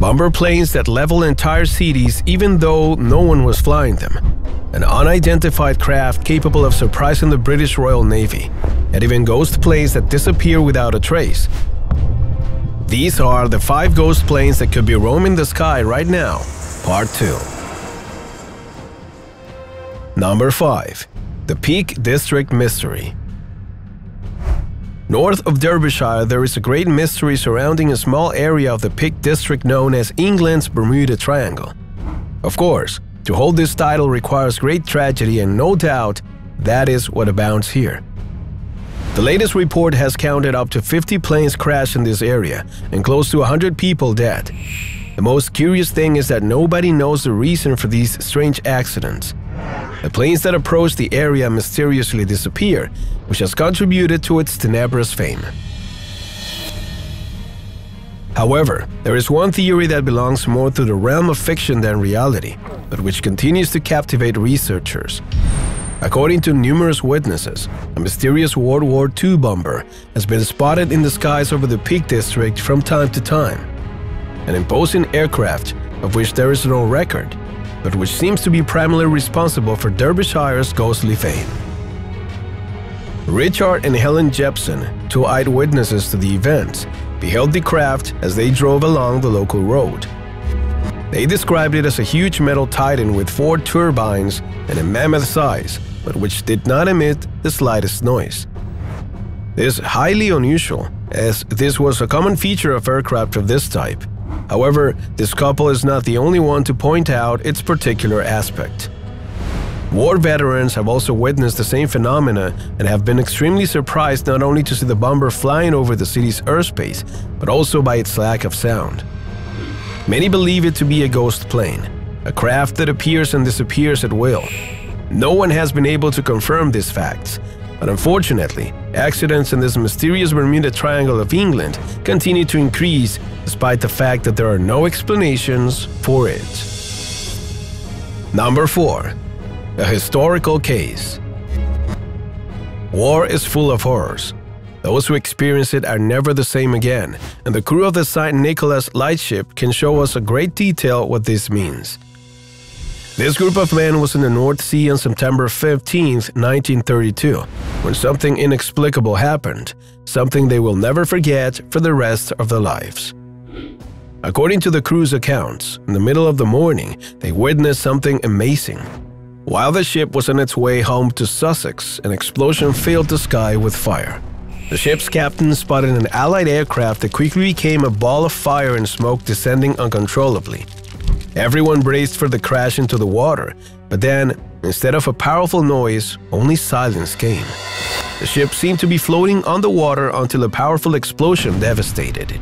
Bomber planes that level entire cities even though no one was flying them. An unidentified craft capable of surprising the British Royal Navy. And even ghost planes that disappear without a trace. These are the 5 ghost planes that could be roaming the sky right now. Part 2. Number 5. The Peak District Mystery. North of Derbyshire, there is a great mystery surrounding a small area of the Peak District known as England's Bermuda Triangle. Of course, to hold this title requires great tragedy, and no doubt that is what abounds here. The latest report has counted up to 50 planes crashed in this area and close to 100 people dead. The most curious thing is that nobody knows the reason for these strange accidents. The planes that approach the area mysteriously disappear, which has contributed to its tenebrous fame. However, there is one theory that belongs more to the realm of fiction than reality, but which continues to captivate researchers. According to numerous witnesses, a mysterious World War II bomber has been spotted in the skies over the Peak District from time to time. An imposing aircraft of which there is no record, but which seems to be primarily responsible for Derbyshire's ghostly fame. Richard and Helen Jepson, 2 eyewitnesses to the events, beheld the craft as they drove along the local road. They described it as a huge metal titan with 4 turbines and a mammoth size, but which did not emit the slightest noise. This is highly unusual, as this was a common feature of aircraft of this type. However, this couple is not the only one to point out its particular aspect. War veterans have also witnessed the same phenomena and have been extremely surprised not only to see the bomber flying over the city's airspace, but also by its lack of sound. Many believe it to be a ghost plane, a craft that appears and disappears at will. No one has been able to confirm these facts, but unfortunately, accidents in this mysterious Bermuda Triangle of England continue to increase despite the fact that there are no explanations for it. Number 4. A historical case. War is full of horrors. Those who experience it are never the same again, and the crew of the St. Nicholas lightship can show us in great detail what this means. This group of men was in the North Sea on September 15, 1932, when something inexplicable happened, something they will never forget for the rest of their lives. According to the crew's accounts, in the middle of the morning, they witnessed something amazing. While the ship was on its way home to Sussex, an explosion filled the sky with fire. The ship's captain spotted an Allied aircraft that quickly became a ball of fire and smoke descending uncontrollably. Everyone braced for the crash into the water, but then, instead of a powerful noise, only silence came. The ship seemed to be floating on the water until a powerful explosion devastated it.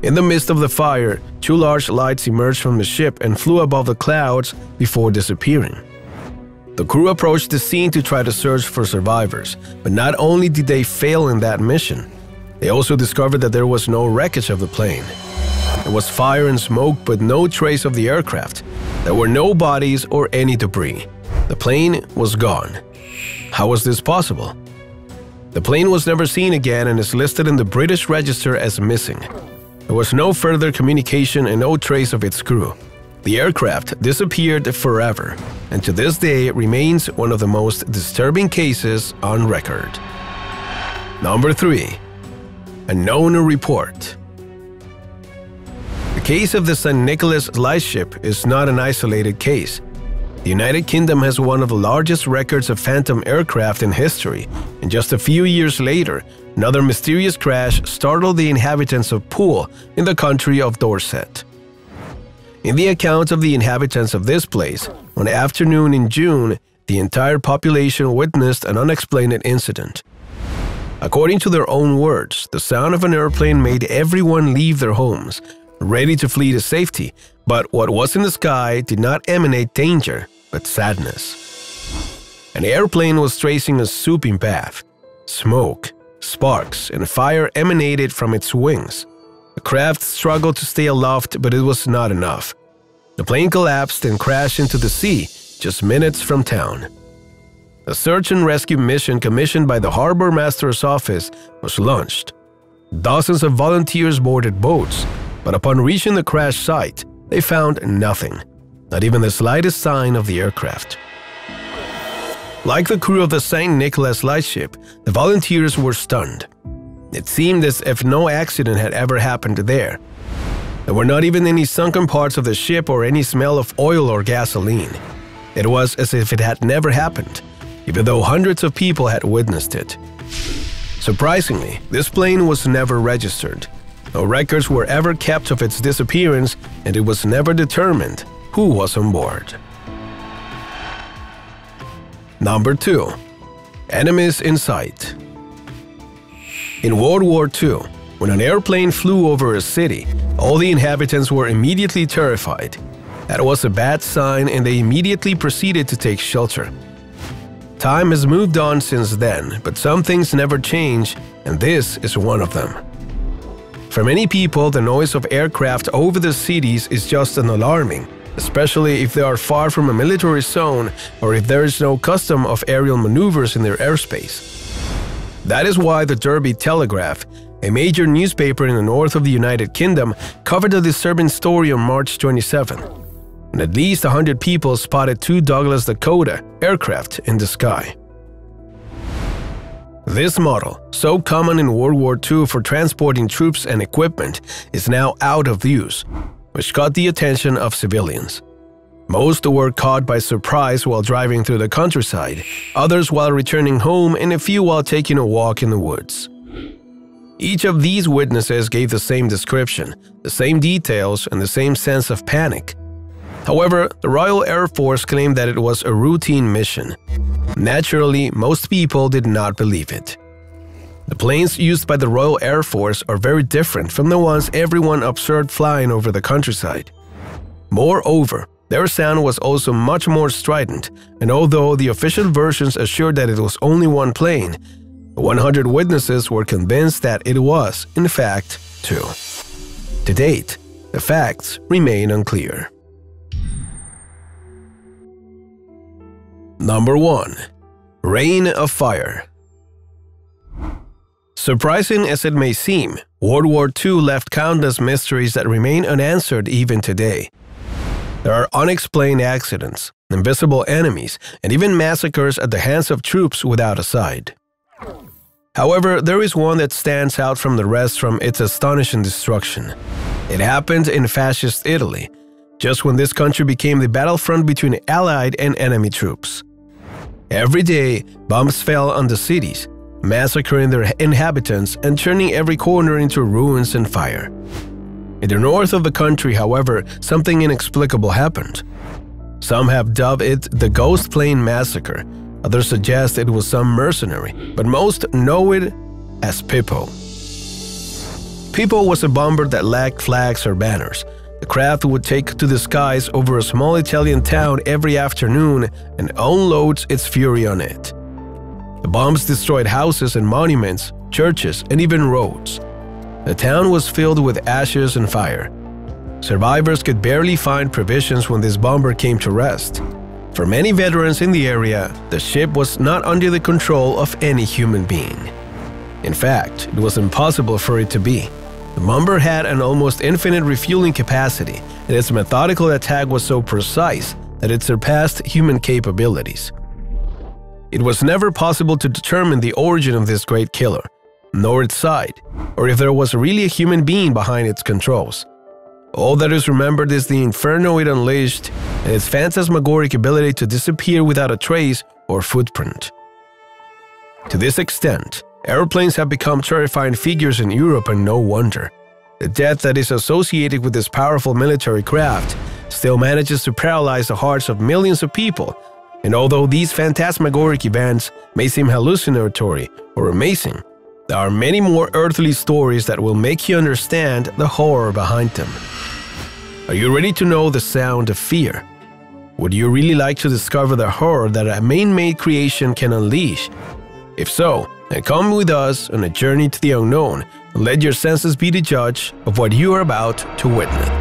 In the midst of the fire, 2 large lights emerged from the ship and flew above the clouds before disappearing. The crew approached the scene to try to search for survivors, but not only did they fail in that mission, they also discovered that there was no wreckage of the plane. There was fire and smoke, but no trace of the aircraft. There were no bodies or any debris. The plane was gone. How was this possible? The plane was never seen again and is listed in the British Register as missing. There was no further communication and no trace of its crew. The aircraft disappeared forever, and to this day remains one of the most disturbing cases on record. Number 3. A known report. The case of the St. Nicholas lightship is not an isolated case. The United Kingdom has one of the largest records of phantom aircraft in history, and just a few years later, another mysterious crash startled the inhabitants of Poole in the country of Dorset. In the account of the inhabitants of this place, one afternoon in June, the entire population witnessed an unexplained incident. According to their own words, the sound of an airplane made everyone leave their homes, ready to flee to safety, but what was in the sky did not emanate danger, but sadness. An airplane was tracing a swooping path. Smoke, sparks, and fire emanated from its wings. The craft struggled to stay aloft, but it was not enough. The plane collapsed and crashed into the sea just minutes from town. A search and rescue mission commissioned by the Harbor Master's office was launched. Dozens of volunteers boarded boats, but upon reaching the crash site, they found nothing, not even the slightest sign of the aircraft. Like the crew of the St. Nicholas lightship, the volunteers were stunned. It seemed as if no accident had ever happened there. There were not even any sunken parts of the ship or any smell of oil or gasoline. It was as if it had never happened, even though hundreds of people had witnessed it. Surprisingly, this plane was never registered. No records were ever kept of its disappearance, and it was never determined who was on board. Number 2. Enemies in sight. In World War II, when an airplane flew over a city, all the inhabitants were immediately terrified. That was a bad sign, and they immediately proceeded to take shelter. Time has moved on since then, but some things never change, and this is one of them. For many people, the noise of aircraft over the cities is just an alarming, especially if they are far from a military zone or if there is no custom of aerial maneuvers in their airspace. That is why the Derby Telegraph, a major newspaper in the north of the United Kingdom, covered a disturbing story on March 27, and at least 100 people spotted 2 Douglas Dakota aircraft in the sky. This model, so common in World War II for transporting troops and equipment, is now out of use, which caught the attention of civilians. Most were caught by surprise while driving through the countryside, others while returning home, and a few while taking a walk in the woods. Each of these witnesses gave the same description, the same details, and the same sense of panic. However, the Royal Air Force claimed that it was a routine mission. Naturally, most people did not believe it. The planes used by the Royal Air Force are very different from the ones everyone observed flying over the countryside. Moreover, their sound was also much more strident, and although the official versions assured that it was only one plane, 100 witnesses were convinced that it was, in fact, 2. To date, the facts remain unclear. Number 1. Rain of Fire. Surprising as it may seem, World War II left countless mysteries that remain unanswered even today. There are unexplained accidents, invisible enemies, and even massacres at the hands of troops without a side. However, there is one that stands out from the rest from its astonishing destruction. It happened in fascist Italy, just when this country became the battlefront between Allied and enemy troops. Every day, bombs fell on the cities, massacring their inhabitants and turning every corner into ruins and fire. In the north of the country, however, something inexplicable happened. Some have dubbed it the Ghost Plane Massacre, others suggest it was some mercenary, but most know it as Pippo. Pippo was a bomber that lacked flags or banners. The craft would take to the skies over a small Italian town every afternoon and unload its fury on it. The bombs destroyed houses and monuments, churches, and even roads. The town was filled with ashes and fire. Survivors could barely find provisions when this bomber came to rest. For many veterans in the area, the ship was not under the control of any human being. In fact, it was impossible for it to be. The bomber had an almost infinite refueling capacity, and its methodical attack was so precise that it surpassed human capabilities. It was never possible to determine the origin of this great killer, nor its side, or if there was really a human being behind its controls. All that is remembered is the inferno it unleashed and its phantasmagoric ability to disappear without a trace or footprint. To this extent, airplanes have become terrifying figures in Europe, and no wonder. The death that is associated with this powerful military craft still manages to paralyze the hearts of millions of people, and although these phantasmagoric events may seem hallucinatory or amazing, there are many more earthly stories that will make you understand the horror behind them. Are you ready to know the sound of fear? Would you really like to discover the horror that a man-made creation can unleash? If so, then come with us on a journey to the unknown and let your senses be the judge of what you are about to witness.